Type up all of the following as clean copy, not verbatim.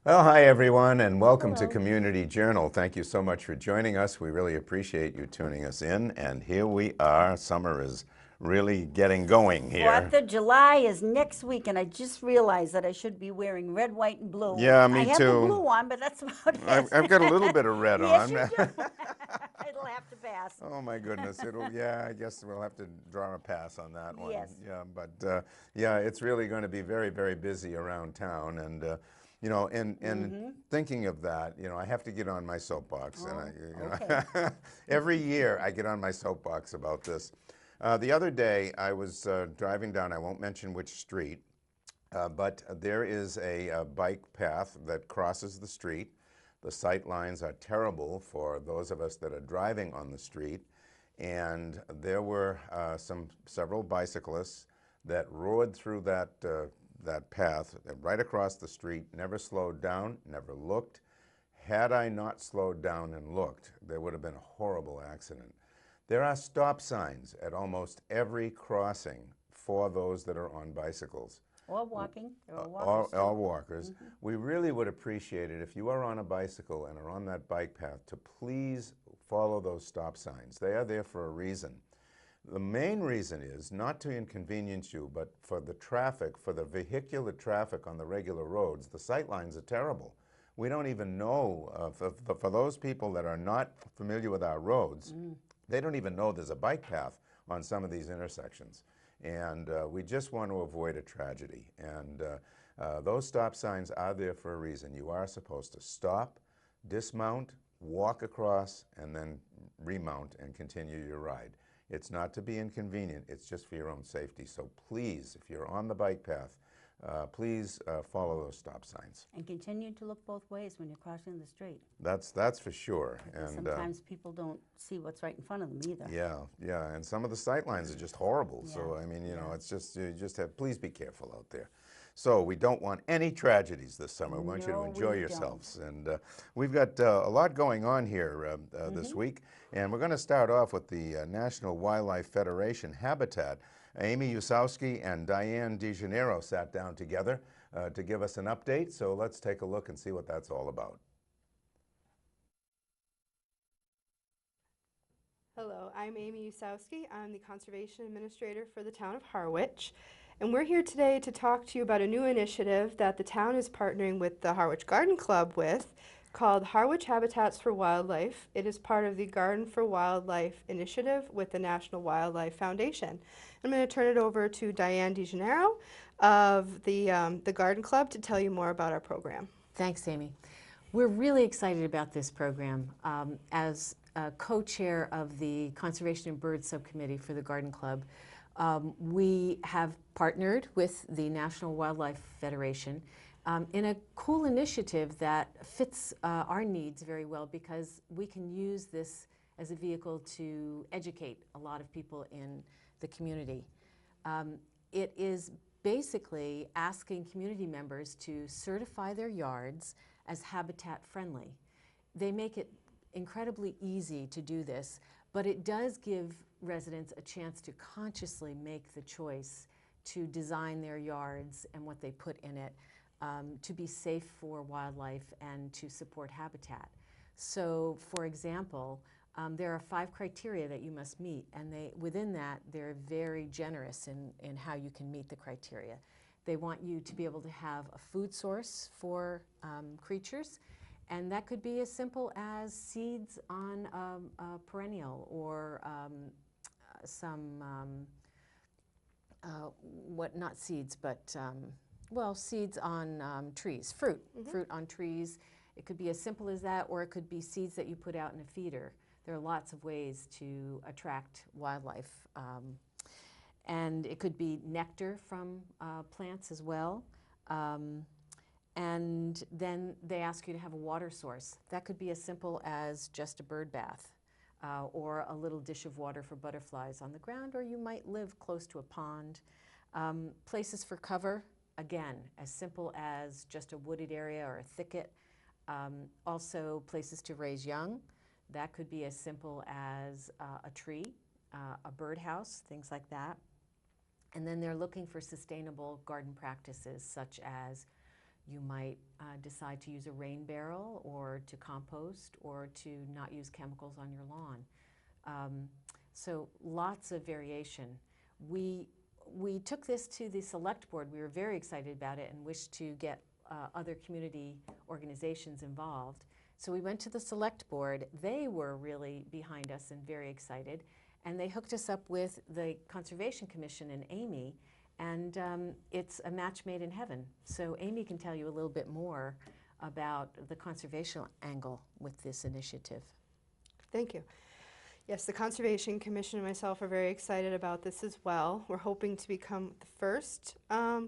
Well, hi everyone, and welcome to Hello. Community Journal. Thank you so much for joining us. We really appreciate you tuning us in. And here we are. Summer is really getting going here. 4th of July is next week, and I just realized that I should be wearing red, white, and blue. Yeah, I me have the too. blue on, but that's about I've got a little it. bit of red Yes, on. you do. It'll have to pass. Oh my goodness, yeah, I guess we'll have to draw a pass on that one. Yes. Yeah, but yeah, it's really going to be very, very busy around town. And, and thinking of that, I have to get on my soapbox. And Oh, okay. every year I get on my soapbox about this. The other day I was driving down, I won't mention which street, but there is a bike path that crosses the street. The sight lines are terrible for those of us that are driving on the street. And there were several bicyclists that roared through that path right across the street, never slowed down, never looked. Had I not slowed down and looked, there would have been a horrible accident. There are stop signs at almost every crossing for those that are on bicycles. Or walking. There are all, walkers too. all walkers. We really would appreciate it if you are on a bicycle and are on that bike path to please follow those stop signs. They are there for a reason. The main reason is not to inconvenience you, but for the traffic, for the vehicular traffic on the regular roads. The sight lines are terrible. We don't even know, for those people that are not familiar with our roads, they don't even know there's a bike path on some of these intersections. And we just want to avoid a tragedy. And those stop signs are there for a reason. You are supposed to stop, dismount, walk across, and then remount and continue your ride. It's not to be inconvenient, it's just for your own safety. So please, if you're on the bike path, please follow those stop signs. And continue to look both ways when you're crossing the street. That's for sure. Because And sometimes people don't see what's right in front of them either. yeah, and some of the sight lines are just horrible. So Yeah, I mean, yeah. it's just you just have please be careful out there. So we don't want any tragedies this summer. We want you to No, enjoy we yourselves. And we've got a lot going on here this week. And we're going to start off with the National Wildlife Federation Habitat. Amy Usowski and Diane DeJaneiro sat down together to give us an update. So let's take a look and see what that's all about. Hello, I'm Amy Usowski. I'm the Conservation Administrator for the town of Harwich. And we're here today to talk to you about a new initiative that the town is partnering with the Harwich Garden Club with called Harwich Habitats for Wildlife. It is part of the Garden for Wildlife initiative with the National Wildlife Foundation. I'm going to turn it over to Diane DeJaneiro of the Garden Club to tell you more about our program. Thanks, Amy. We're really excited about this program. As co-chair of the Conservation and Bird Subcommittee for the Garden Club, we have partnered with the National Wildlife Federation in a cool initiative that fits our needs very well because we can use this as a vehicle to educate a lot of people in the community. It is basically asking community members to certify their yards as habitat friendly. They make it incredibly easy to do this, but it does give residents a chance to consciously make the choice to design their yards and what they put in it to be safe for wildlife and to support habitat. So, for example, there are 5 criteria that you must meet, and within that, they're very generous in how you can meet the criteria. They want you to be able to have a food source for creatures, and that could be as simple as seeds on a perennial or not seeds, but well, seeds on trees, fruit on trees. It could be as simple as that, or it could be seeds that you put out in a feeder. There are lots of ways to attract wildlife. And it could be nectar from plants as well. And then they ask you to have a water source. That could be as simple as just a bird bath or a little dish of water for butterflies on the ground, or you might live close to a pond. Places for cover, again, as simple as just a wooded area or a thicket. Also places to raise young. That could be as simple as a tree, a birdhouse, things like that. And then they're looking for sustainable garden practices such as You might decide to use a rain barrel or to compost or to not use chemicals on your lawn. So lots of variation. We took this to the select board. We were very excited about it and wished to get other community organizations involved. So we went to the select board. They were really behind us and very excited. And they hooked us up with the Conservation Commission and Amy. And it's a match made in heaven. So Amy can tell you a little bit more about the conservation angle with this initiative. Thank you. Yes, the Conservation Commission and myself are very excited about this as well. We're hoping to become the first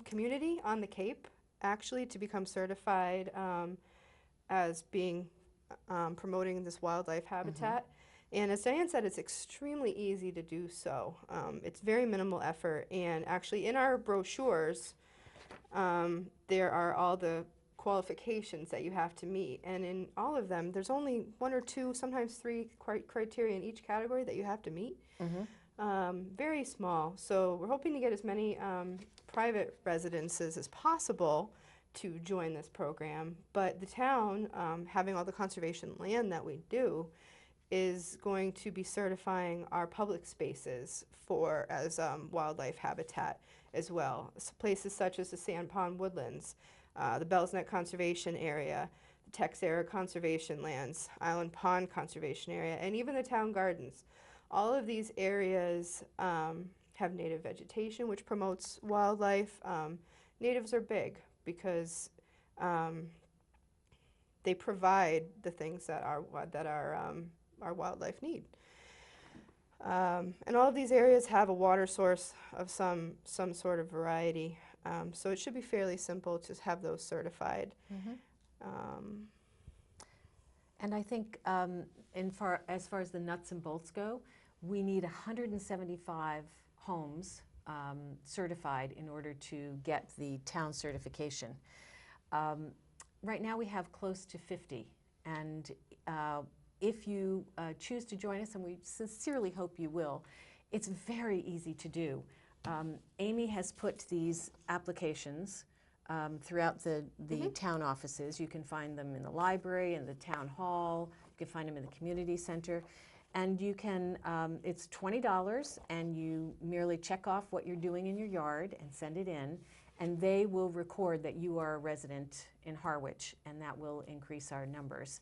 community on the Cape, actually, to become certified as being promoting this wildlife habitat. And as Diane said, it's extremely easy to do so. It's very minimal effort. And actually, in our brochures, there are all the qualifications that you have to meet. And in all of them, there's only 1 or 2, sometimes 3 criteria in each category that you have to meet. Very small. So we're hoping to get as many private residences as possible to join this program. But the town, having all the conservation land that we do, is going to be certifying our public spaces as wildlife habitat as well. So places such as the Sand Pond Woodlands, the Bell's Neck Conservation Area, the Texera Conservation Lands, Island Pond Conservation Area, and even the town gardens. All of these areas have native vegetation, which promotes wildlife. Natives are big because they provide the things that our wildlife need. And all of these areas have a water source of some sort of variety. So it should be fairly simple to have those certified. And I think as far as the nuts and bolts go, we need 175 homes certified in order to get the town certification. Right now we have close to 50. And if you choose to join us, and we sincerely hope you will, it's very easy to do. Amy has put these applications throughout the town offices. You can find them in the library, in the town hall, you can find them in the community center. And you can, it's $20, and you merely check off what you're doing in your yard and send it in, and they will record that you are a resident in Harwich, and that will increase our numbers.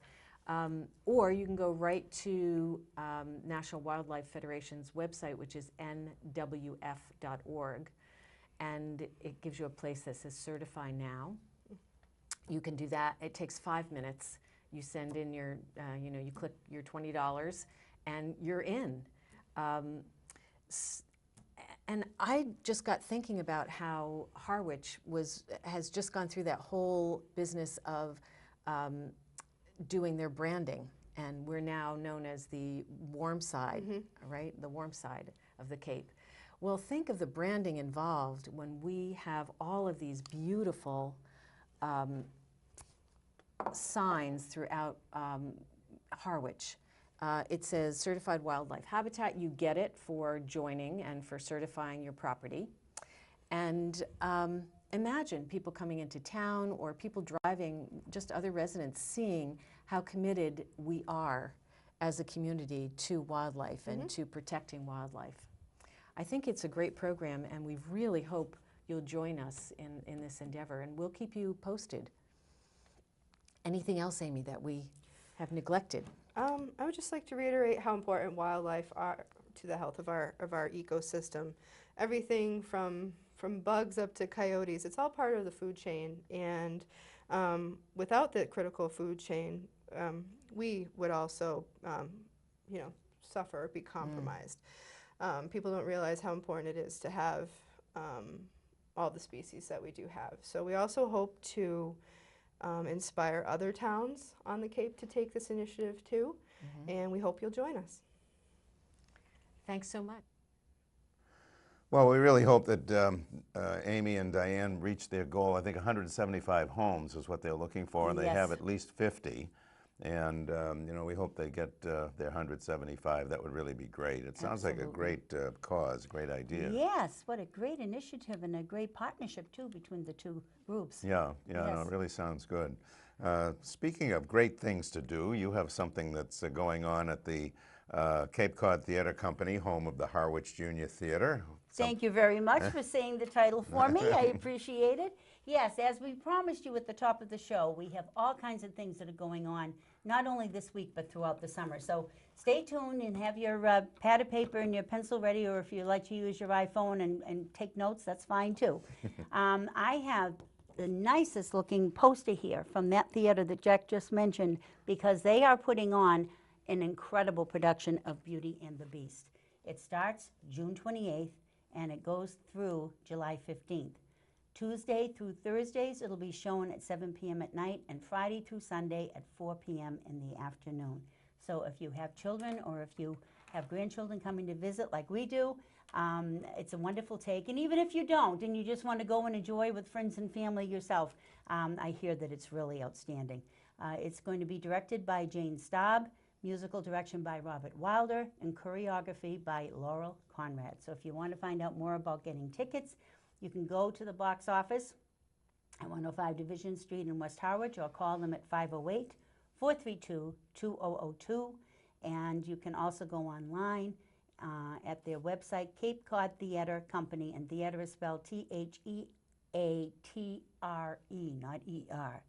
Or you can go right to National Wildlife Federation's website, which is nwf.org, and it gives you a place that says Certify Now. You can do that. It takes 5 minutes. You send in your, you click your $20, and you're in. And I just got thinking about how Harwich has just gone through that whole business of doing their branding, and we're now known as the warm side, right? The warm side of the Cape. Well, think of the branding involved when we have all of these beautiful signs throughout Harwich. It says Certified Wildlife Habitat. You get it for joining and for certifying your property. And imagine people coming into town or people driving, just other residents, seeing how committed we are as a community to wildlife and to protecting wildlife. I think it's a great program, and we really hope you'll join us in this endeavor, and we'll keep you posted. Anything else, Amy, that we have neglected? I would just like to reiterate how important wildlife are to the health of our ecosystem. Everything from bugs up to coyotes, it's all part of the food chain, and without the critical food chain, we would also, suffer, be compromised. People don't realize how important it is to have all the species that we do have. So we also hope to inspire other towns on the Cape to take this initiative too, and we hope you'll join us. Thanks so much. Well, we really hope that Amy and Diane reach their goal. I think 175 homes is what they're looking for, and they have at least 50. And, you know, we hope they get their 175. That would really be great. It sounds like a Absolutely. great cause, great idea. Yes, what a great initiative and a great partnership, too, between the two groups. Yeah, yeah, no, Yes. it really sounds good. Speaking of great things to do, you have something that's going on at the Cape Cod Theater Company, home of the Harwich Junior Theater. Thank you very much for saying the title for me. I appreciate it. Yes, as we promised you at the top of the show, we have all kinds of things that are going on, not only this week, but throughout the summer. So stay tuned and have your pad of paper and your pencil ready, or if you like to use your iPhone and take notes, that's fine too. I have the nicest looking poster here from that theater that Jack just mentioned, because they are putting on an incredible production of Beauty and the Beast. It starts June 28th and it goes through July 15th. Tuesday through Thursdays, it'll be shown at 7 p.m. at night, and Friday through Sunday at 4 p.m. in the afternoon. So if you have children or if you have grandchildren coming to visit like we do, it's a wonderful take. And even if you don't and you just want to go and enjoy with friends and family yourself, I hear that it's really outstanding. It's going to be directed by Jane Staub, musical direction by Robert Wilder, and choreography by Laurel Conrad. So if you want to find out more about getting tickets, you can go to the box office at 105 Division Street in West Harwich, or call them at 508-432-2002. And you can also go online at their website, Cape Cod Theater Company, and theater is spelled Theatre, not E-R,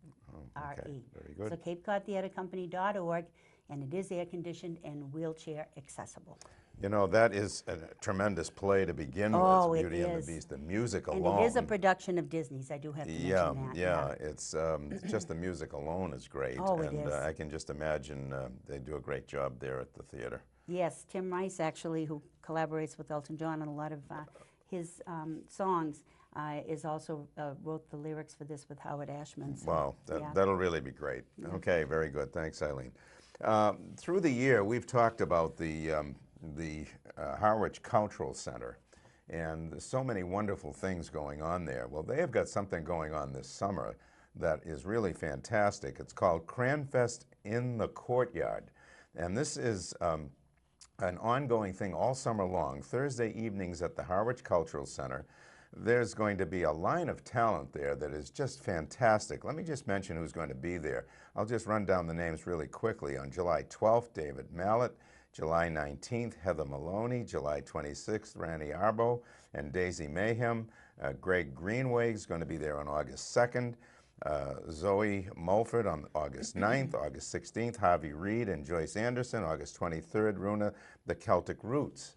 R-E. Very good. So CapeCodTheaterCompany.org, and it is air-conditioned and wheelchair accessible. You know, that is a tremendous play to begin Oh, with, it Beauty and is. the Beast, the music And alone. it is a production of Disney's, I do have to Yeah, mention that. yeah, it's just the music alone is great. Oh, it and is. I can just imagine they do a great job there at the theater. Yes, Tim Rice, actually, who collaborates with Elton John on a lot of his songs, is also wrote the lyrics for this with Howard Ashman. So, Wow, yeah. that'll really be great. Okay, very good. Thanks, Eileen. Through the year, we've talked about the Harwich Cultural Center, and there's so many wonderful things going on there. Well, they have got something going on this summer that is really fantastic. It's called Cranfest in the Courtyard, and this is an ongoing thing all summer long. Thursday evenings at the Harwich Cultural Center, there's going to be a line of talent there that is just fantastic. Let me just mention who's going to be there. I'll just run down the names really quickly. On July 12th, David Mallet. July 19th, Heather Maloney. July 26th, Randy Arbo and Daisy Mayhem. Greg Greenway is going to be there on August 2nd. Zoe Mulford on August 9th. August 16th, Harvey Reid and Joyce Anderson. August 23rd, Runa, the Celtic Roots.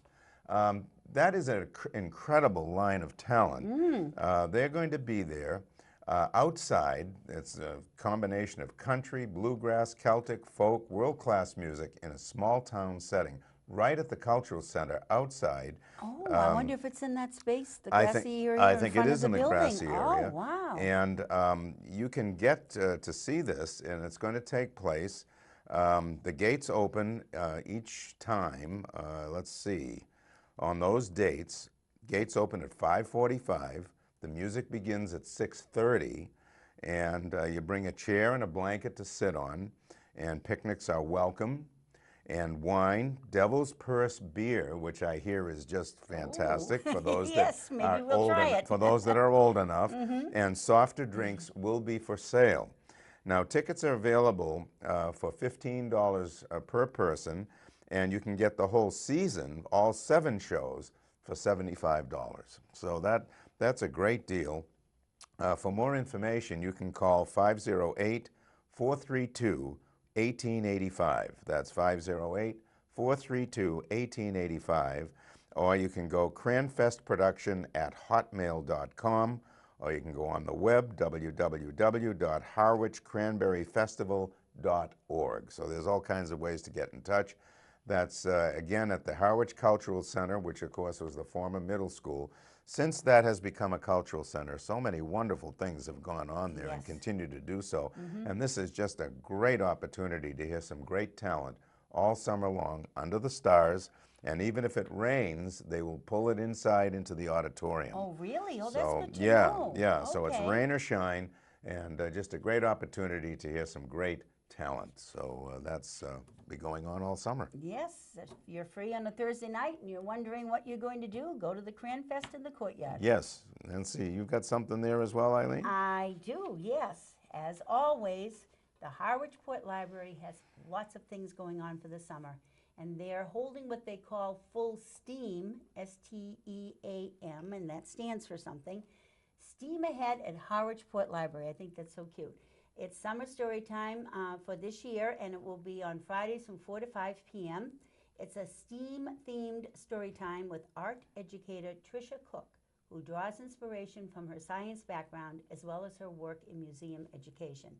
That is an incredible line of talent. They're going to be there. Outside, it's a combination of country, bluegrass, Celtic, folk, world-class music in a small-town setting, right at the Cultural Center, outside. Oh, I wonder if it's in that space, the I grassy think, area I in think front it of is the in the building. grassy area. Oh, wow. And you can get to see this, and it's going to take place. The gates open each time, let's see, on those dates. Gates open at 5:45. The music begins at 6:30, and you bring a chair and a blanket to sit on, and picnics are welcome. And wine, Devil's Purse beer, which I hear is just fantastic for those Yes, that maybe are we'll old try enough. it. For those that are old enough, and softer drinks will be for sale. Now, tickets are available for $15 per person, and you can get the whole season, all 7 shows, for $75. So that's a great deal. For more information, you can call 508-432-1885. That's 508-432-1885. Or you can go cranfestproduction@hotmail.com, or you can go on the web, www.harwichcranberryfestival.org. So there's all kinds of ways to get in touch. That's, again, at the Harwich Cultural Center, which, of course, was the former middle school. Since that has become a cultural center, so many wonderful things have gone on there and Yes. continue to do so. And this is just a great opportunity to hear some great talent all summer long under the stars. And even if it rains, they will pull it inside into the auditorium. Oh, really? Oh, So, that's good to yeah, know. yeah. So it's Okay. rain or shine, and just a great opportunity to hear some great talent. So that's be going on all summer. Yes, if you're free on a Thursday night and you're wondering what you're going to do, go to the Cran Fest in the courtyard. Yes, Nancy, you've got something there as well, Eileen? I do, yes. As always, the Harwich Port Library has lots of things going on for the summer. And they're holding what they call Full STEAM, STEAM, and that stands for something. Steam Ahead at Harwich Port Library. I think that's so cute. It's summer story time for this year, and it will be on Fridays from 4 to 5 p.m. It's a STEAM-themed story time with art educator Tricia Cook, who draws inspiration from her science background as well as her work in museum education.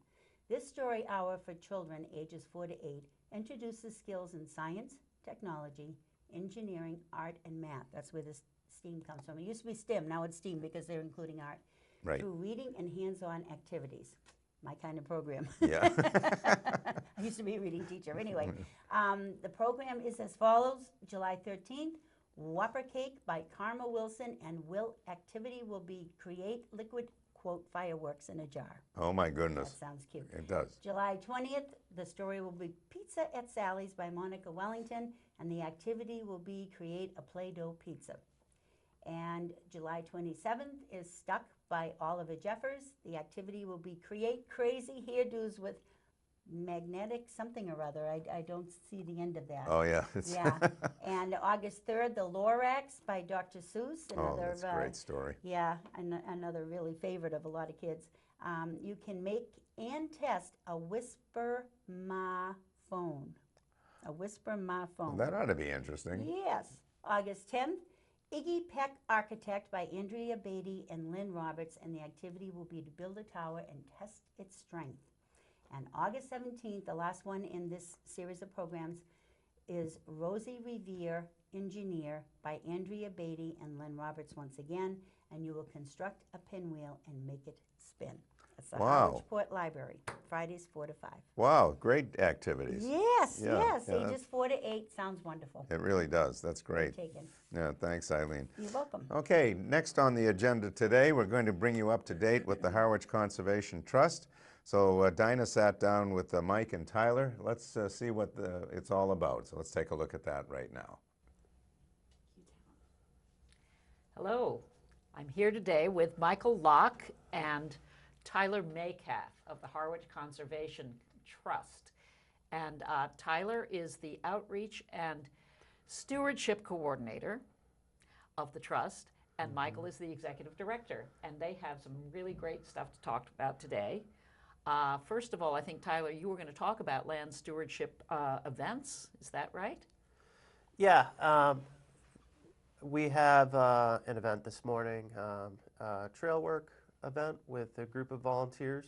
This story hour for children ages 4 to 8 introduces skills in science, technology, engineering, art, and math. That's where this STEAM comes from. It used to be STEM, now it's STEAM because they're including art. Right. Through reading and hands-on activities. My kind of program. Yeah. I used to be a reading teacher. Anyway, the program is as follows. July 13th, Whopper Cake by Karma Wilson and Will. Activity will be create liquid, quote, fireworks in a jar. Oh, my goodness. That sounds cute. It does. July 20th, the story will be Pizza at Sally's by Monica Wellington, and the activity will be create a Play-Doh pizza. And July 27th is Stuck by Oliver Jeffers. The activity will be create crazy hairdos with magnetic something or other. I don't see the end of that. Oh, yeah. Yeah. And August 3rd, The Lorax by Dr. Seuss. Oh, that's a great story. Yeah, another really favorite of a lot of kids. You can make and test a Whisper Ma phone. A Whisper Ma phone. Well, that ought to be interesting. Yes. August 10th, Iggy Peck Architect by Andrea Beatty and Lynn Roberts, and the activity will be to build a tower and test its strength. And August 17th, the last one in this series of programs, is Rosie Revere, Engineer by Andrea Beatty and Lynn Roberts once again, and you will construct a pinwheel and make it spin. It's the Wow. Harwich Port Library, Fridays 4 to 5. Wow, great activities. Yes, Yeah, yes, yeah, ages 4 to 8, sounds wonderful. It really does. That's great. Taken. Yeah, thanks, Eileen. You're welcome. Okay, next on the agenda today, we're going to bring you up to date with the Harwich Conservation Trust. So Dinah sat down with Mike and Tyler. Let's see what it's all about. So let's take a look at that right now. Hello, I'm here today with Michael Locke and Tyler Maycath of the Harwich Conservation Trust. And Tyler is the Outreach and Stewardship Coordinator of the Trust, and Michael is the Executive Director. And they have some really great stuff to talk about today. First of all, I think, Tyler, you were going to talk about land stewardship events. Is that right? Yeah. We have an event this morning, a trail work event with a group of volunteers.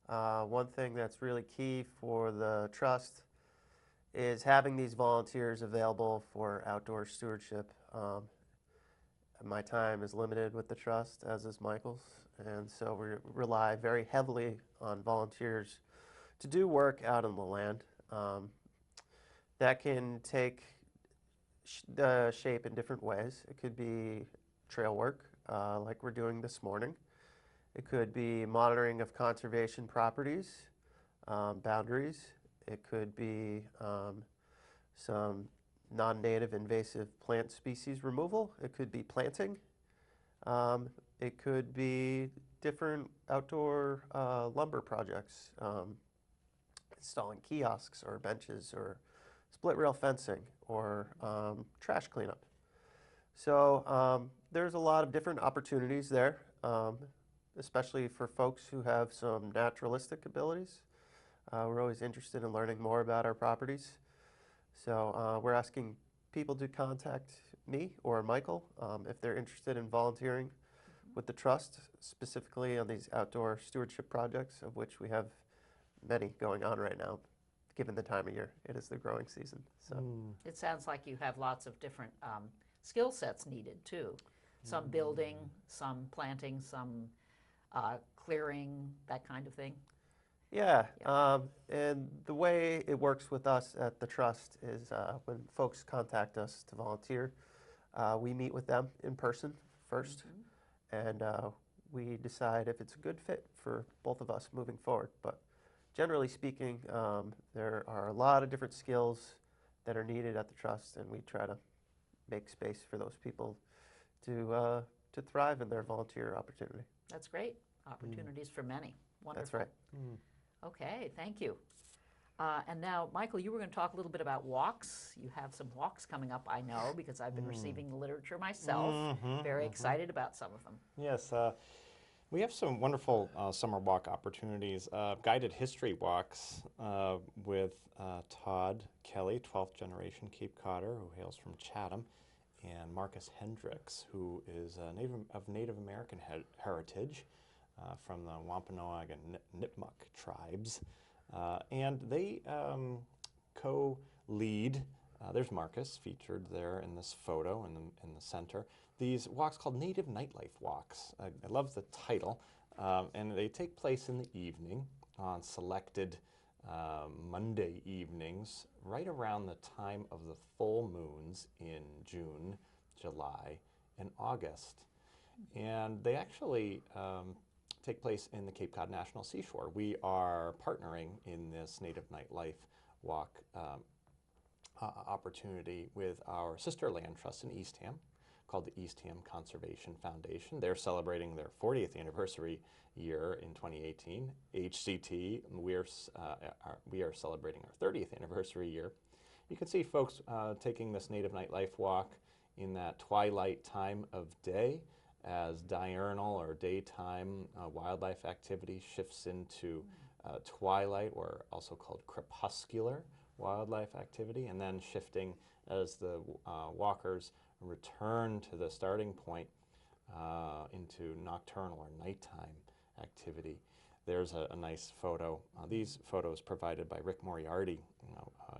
One thing that's really key for the trust is having these volunteers available for outdoor stewardship. My time is limited with the trust, as is Michael's, and so we rely very heavily on volunteers to do work out on the land. That can take shape in different ways. It could be trail work, like we're doing this morning. It could be monitoring of conservation properties, boundaries. It could be some non-native invasive plant species removal. It could be planting. It could be different outdoor lumber projects, installing kiosks or benches or split rail fencing or trash cleanup. So there's a lot of different opportunities there, especially for folks who have some naturalistic abilities. We're always interested in learning more about our properties. So we're asking people to contact me or Michael if they're interested in volunteering with the Trust, specifically on these outdoor stewardship projects, of which we have many going on right now, given the time of year. It is the growing season. So It sounds like you have lots of different skill sets needed too. Some building, some planting, some clearing, that kind of thing. yeah, and the way it works with us at the Trust is when folks contact us to volunteer, we meet with them in person first, and we decide if it's a good fit for both of us moving forward. But generally speaking, there are a lot of different skills that are needed at the trust, and we try to make space for those people to thrive in their volunteer opportunity. That's great. Opportunities for many. Wonderful. That's right. Okay, thank you. And now, Michael, you were going to talk a little bit about walks. You have some walks coming up, I know, because I've been receiving the literature myself. Very excited about some of them. Yes, we have some wonderful summer walk opportunities. Guided history walks with Todd Kelly, 12th generation Cape Codder, who hails from Chatham, and Marcus Hendricks, who is of Native American heritage from the Wampanoag and Nipmuc tribes. And they co-lead, there's Marcus featured there in this photo in the center, these walks called Native Nightlife walks. I love the title, and they take place in the evening on selected Monday evenings, right around the time of the full moons in June, July, and August. And they actually take place in the Cape Cod National Seashore. We are partnering in this Native Nightlife walk opportunity with our sister land trust in Eastham, called the Eastham Conservation Foundation. They're celebrating their 40th anniversary year in 2018. HCT, we are celebrating our 30th anniversary year. You can see folks taking this Native Nightlife walk in that twilight time of day as diurnal or daytime wildlife activity shifts into twilight, or also called crepuscular wildlife activity, and then shifting as the walkers return to the starting point into nocturnal or nighttime activity. There's a nice photo. These photos provided by Rick Moriarty,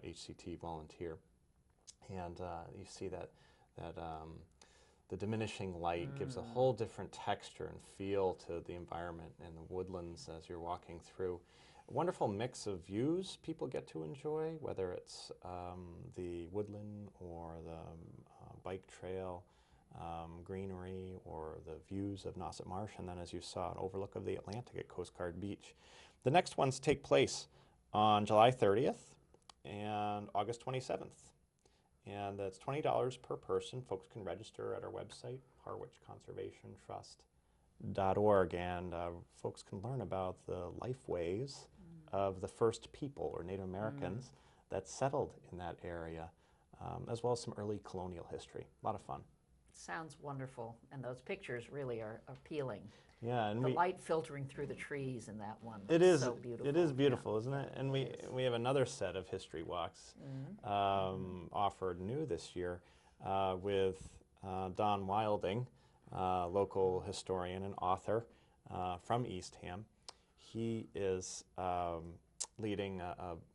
HCT volunteer, and you see that the diminishing light gives a whole different texture and feel to the environment and the woodlands as you're walking through. A wonderful mix of views people get to enjoy, whether it's the woodland or the bike trail, greenery, or the views of Nauset Marsh, and then, as you saw, an overlook of the Atlantic at Coast Guard Beach. The next ones take place on July 30th and August 27th. And that's $20 per person. Folks can register at our website, harwichconservationtrust.org, and folks can learn about the lifeways of the first people, or Native Americans, that settled in that area, as well as some early colonial history. A lot of fun. Sounds wonderful, and those pictures really are appealing. Yeah, and the light filtering through the trees in that one. It is so beautiful. It is beautiful, isn't it? And we have another set of history walks offered new this year with Don Wilding, local historian and author from Eastham. He is leading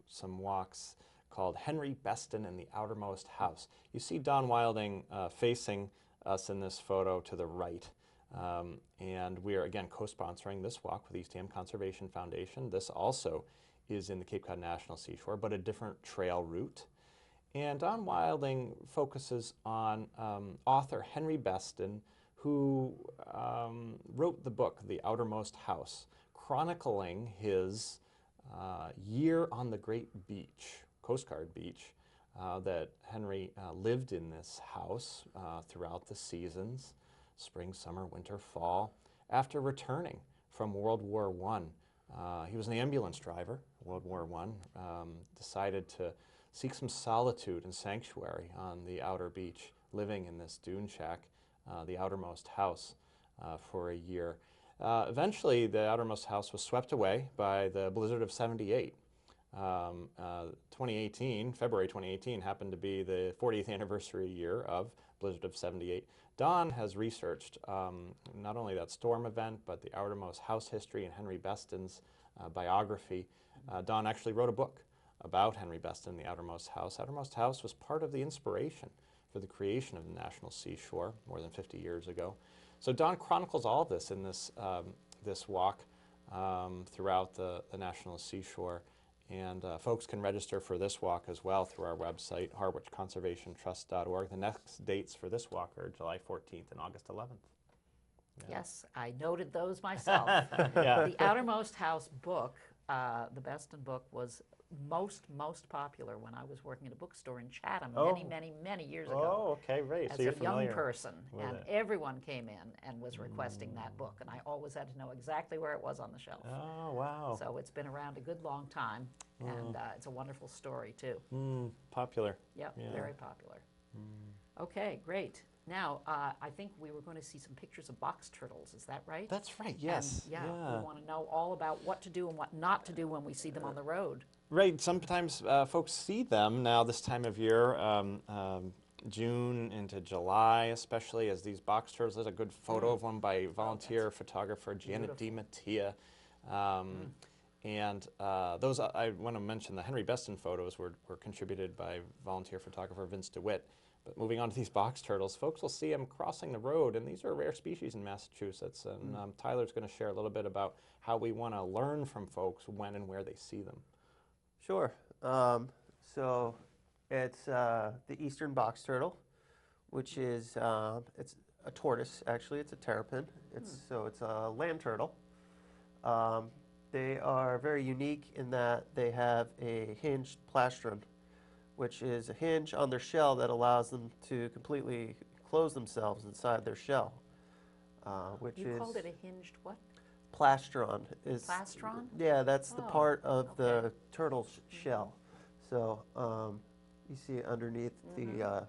some walks called Henry Beston and the Outermost House. You see Don Wilding facing us in this photo to the right. And we are, again, co-sponsoring this walk with Eastham Conservation Foundation. This also is in the Cape Cod National Seashore, but a different trail route. And Don Wilding focuses on author Henry Beston, who wrote the book, The Outermost House, chronicling his year on the Great Beach, Coast Guard Beach, that Henry lived in this house throughout the seasons, spring, summer, winter, fall, after returning from World War I. He was an ambulance driver, World War I, decided to seek some solitude and sanctuary on the outer beach, living in this dune shack, the Outermost House, for a year. Eventually, the Outermost House was swept away by the blizzard of '78. 2018, February 2018, happened to be the 40th anniversary year of blizzard of '78. Don has researched not only that storm event, but the Outermost House history and Henry Beston's biography. Don actually wrote a book about Henry Beston, the Outermost House. Outermost House was part of the inspiration for the creation of the National Seashore more than 50 years ago. So Don chronicles all of this in this, this walk throughout the National Seashore. And folks can register for this walk as well through our website, harwichconservationtrust.org. The next dates for this walk are July 14th and August 11th. Yeah. Yes, I noted those myself. Yeah. The Outermost House book the Beston book was most popular when I was working at a bookstore in Chatham Oh. many years ago. Oh, okay, great. As So you're a young familiar person, with and it. everyone came in and was requesting that book, and I always had to know exactly where it was on the shelf. Oh, wow. So it's been around a good long time, and it's a wonderful story too. Popular. Yep, Yeah. very popular. Okay, great. Now, I think we were going to see some pictures of box turtles. Is that right? That's right, And, yes. yeah, we want to know all about what to do and what not to do when we see them on the road. Right, sometimes folks see them now this time of year, June into July especially, as these box turtles. There's a good photo of one by volunteer photographer Janet DiMattia. And those, I want to mention the Henry Beston photos were contributed by volunteer photographer Vince DeWitt. But moving on to these box turtles, folks will see them crossing the road, and these are a rare species in Massachusetts. And Tyler's going to share a little bit about how we want to learn from folks when and where they see them. Sure. So it's the eastern box turtle, which is it's a tortoise. Actually, it's a terrapin. So it's a land turtle. They are very unique in that they have a hinged plastron, which is a hinge on their shell that allows them to completely close themselves inside their shell. Which You is called it a hinged what? plastron. Is Plastron? Yeah, that's the Oh, part of okay. the turtle's shell. So you see it underneath the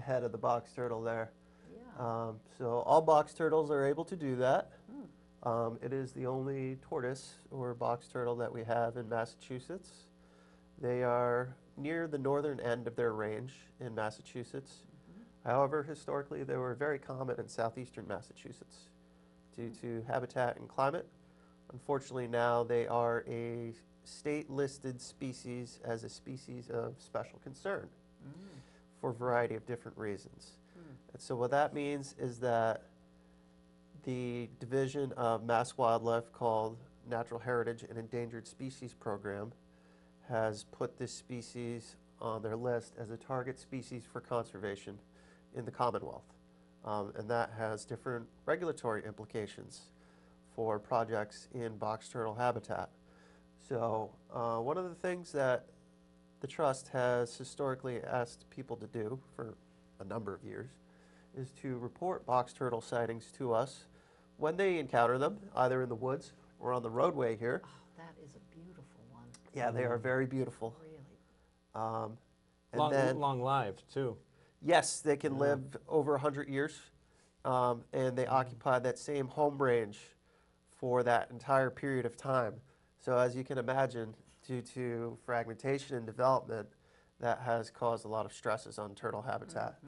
head of the box turtle there. Yeah. So all box turtles are able to do that. It is the only tortoise or box turtle that we have in Massachusetts. They are near the northern end of their range in Massachusetts. However, historically, they were very common in southeastern Massachusetts due to habitat and climate. Unfortunately, now they are a state-listed species as a species of special concern for a variety of different reasons. And so what that means is that the Division of Mass Wildlife, called Natural Heritage and Endangered Species Program, has put this species on their list as a target species for conservation in the Commonwealth. And that has different regulatory implications for projects in box turtle habitat. So one of the things that the Trust has historically asked people to do for a number of years is to report box turtle sightings to us when they encounter them, either in the woods or on the roadway here. Oh, that is a beautiful one. Yeah, they are very beautiful. Really. And Long-lived, too. yes, they can live over 100 years, and they occupy that same home range for that entire period of time. So as you can imagine, due to fragmentation and development, that has caused a lot of stresses on turtle habitat,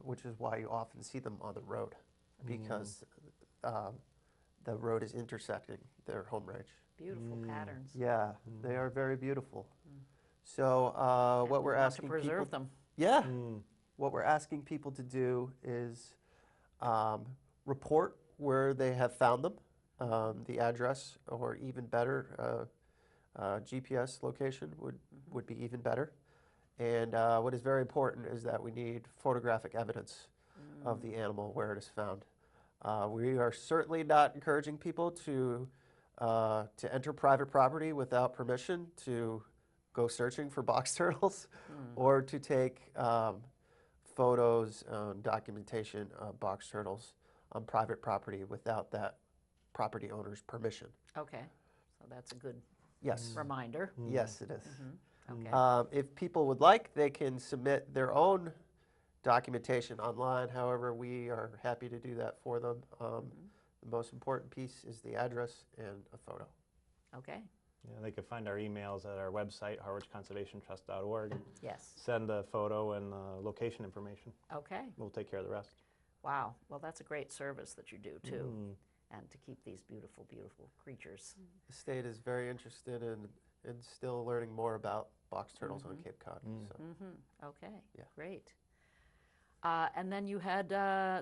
which is why you often see them on the road, because the road is intersecting their home range. Beautiful patterns. Yeah, they are very beautiful. So And what we're we want asking to preserve people, them. yeah, what we're asking people to do is report where they have found them, the address, or even better, GPS location would be even better. And what is very important is that we need photographic evidence of the animal where it is found. We are certainly not encouraging people to enter private property without permission to go searching for box turtles or to take photos and documentation of box turtles on private property without that property owner's permission. Okay, so that's a good Yes. reminder. Yes, it is. Okay. If people would like, they can submit their own documentation online. However, we are happy to do that for them. The most important piece is the address and a photo. Okay. Yeah, they can find our emails at our website, harwichconservationtrust.org. Yes. Send a photo and location information. Okay. We'll take care of the rest. Wow. Well, that's a great service that you do too, and to keep these beautiful, beautiful creatures. The state is very interested in still learning more about box turtles on Cape Cod. So. Okay. Yeah. Great. And then you had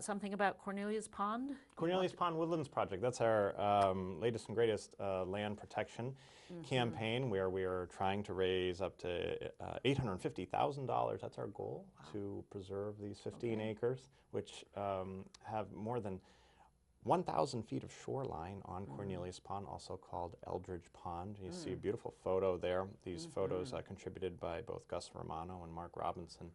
something about Cornelius Pond. Cornelius Pond Woodlands Project, that's our latest and greatest land protection campaign, where we are trying to raise up to $850,000. That's our goal, to preserve these 15 acres, which have more than 1,000 feet of shoreline on Cornelius Pond, also called Eldridge Pond. You see a beautiful photo there. These photos contributed by both Gus Romano and Mark Robinson.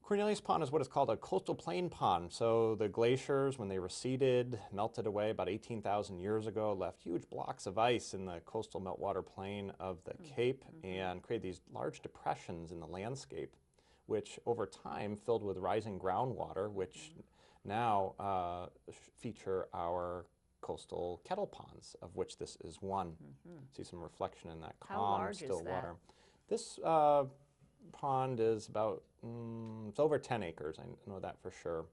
Cornelius Pond is what is called a coastal plain pond. So the glaciers, when they receded, melted away about 18,000 years ago, left huge blocks of ice in the coastal meltwater plain of the Cape and created these large depressions in the landscape, which over time filled with rising groundwater, which now feature our coastal kettle ponds, of which this is one. See some reflection in that How calm, large still is that? water. This pond is about, it's over 10 acres, I know that for sure.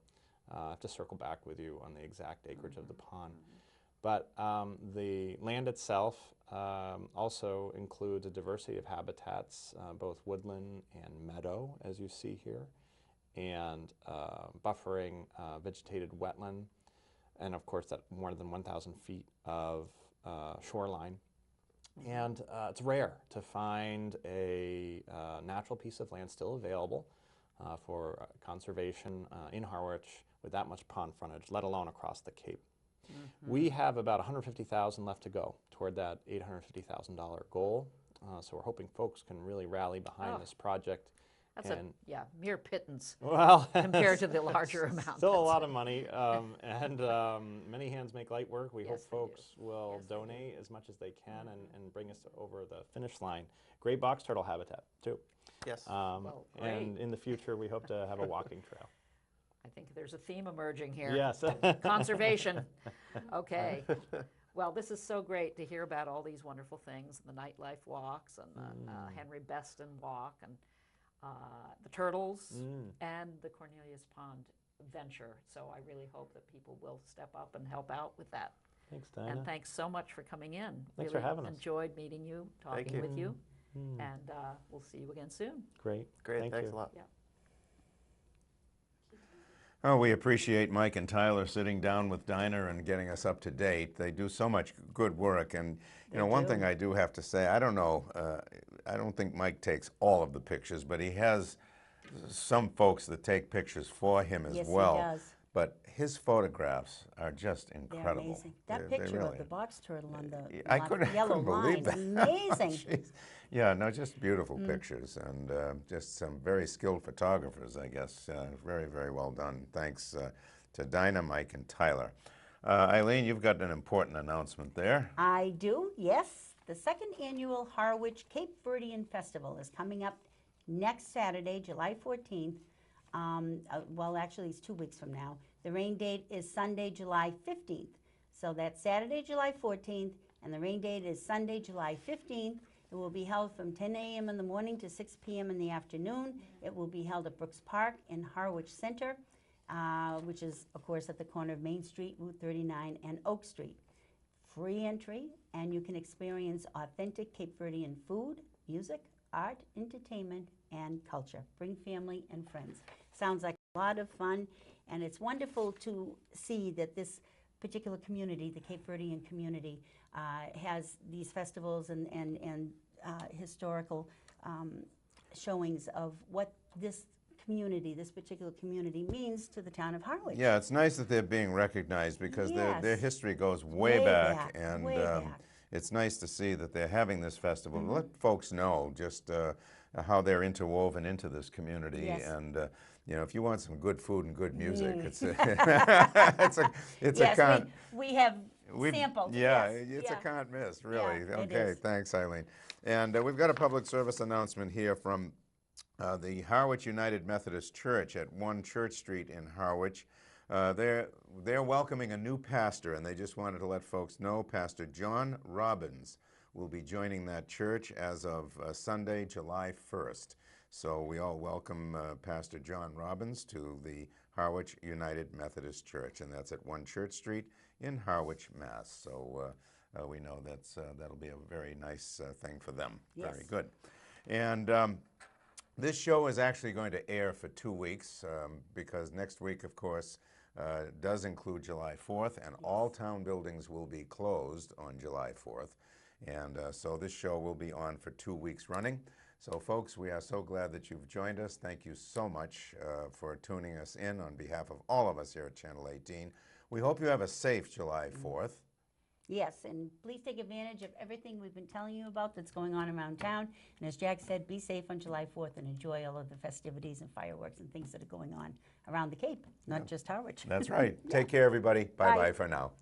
I have to circle back with you on the exact acreage of the pond. But the land itself also includes a diversity of habitats, both woodland and meadow, as you see here, and buffering vegetated wetland, and of course that more than 1,000 feet of shoreline. And it's rare to find a natural piece of land still available for conservation in Harwich with that much pond frontage, let alone across the Cape. We have about $150,000 left to go toward that $850,000 goal. So we're hoping folks can really rally behind this project. That's mere pittance Well, compared to the larger amount. Still a lot of money, and many hands make light work. We Yes, hope they do. folks will Yes, they do. donate as much as they can and bring us over the finish line. Great box turtle habitat, too. Yes. Well, great. And in the future, we hope to have a walking trail. I think there's a theme emerging here. Yes. Conservation. Okay. Well, this is so great to hear about all these wonderful things, the Nightlife walks and the Henry Beston walk and the turtles and the Cornelius Pond venture. So I really hope that people will step up and help out with that. Thanks, Diana. And thanks so much for coming in. Thanks for having us. Enjoyed meeting you, talking you. with you, and we'll see you again soon. Great. Great. Thank Thanks you. a lot. Yeah. Oh, we appreciate Mike and Tyler sitting down with Dinah and getting us up to date. They do so much good work, and you know, one thing I do have to say, I don't know, I don't think Mike takes all of the pictures, but he has some folks that take pictures for him as Yes, he well. does. But his photographs are just They're incredible. amazing. That They picture really of the box turtle on the I couldn't yellow believe line, that. amazing. Jeez. Yeah, no, just beautiful pictures, and just some very skilled photographers, I guess. Very, very well done. Thanks to Dinah, Mike, and Tyler. Eileen, you've got an important announcement there. I do, yes. The second annual Harwich Cape Verdean Festival is coming up next Saturday, July 14th. Well, actually, it's 2 weeks from now. The rain date is Sunday, July 15th. So that's Saturday, July 14th, and the rain date is Sunday, July 15th. It will be held from 10 a.m. in the morning to 6 p.m. in the afternoon. It will be held at Brooks Park in Harwich Center, which is, of course, at the corner of Main Street, Route 39, and Oak Street. Free entry, and you can experience authentic Cape Verdean food, music, art, entertainment, and culture. Bring family and friends. Sounds like a lot of fun, and it's wonderful to see that this particular community, the Cape Verdean community, has these festivals and historical showings of what this community, this particular community, means to the town of Harwich. Yeah, it's nice that they're being recognized because their Yes. history goes way Way back, back, and way back. it's nice to see that they're having this festival. Let folks know just how they're interwoven into this community, Yes. and you know, if you want some good food and good music, it's a it's Yes, a con. we have We've- sampled. Yeah, yes, it's yeah. a can't miss, really. Yeah, it Okay, is. thanks, Eileen. And we've got a public service announcement here from the Harwich United Methodist Church at 1 Church Street in Harwich. They're welcoming a new pastor, and they just wanted to let folks know Pastor John Robbins will be joining that church as of Sunday, July 1st. So we all welcome Pastor John Robbins to the Harwich United Methodist Church, and that's at 1 Church Street in Harwich, Mass. So we know that'll be a very nice thing for them. Yes. Very good. And this show is actually going to air for 2 weeks because next week, of course, does include July 4th, and all town buildings will be closed on July 4th. And so this show will be on for 2 weeks running. So folks, we are so glad that you've joined us. Thank you so much for tuning us in on behalf of all of us here at Channel 18. We hope you have a safe July 4th. Yes, and please take advantage of everything we've been telling you about that's going on around town. And as Jack said, be safe on July 4th and enjoy all of the festivities and fireworks and things that are going on around the Cape, not just Harwich. That's right. Take care, everybody. Bye-bye Bye. for now.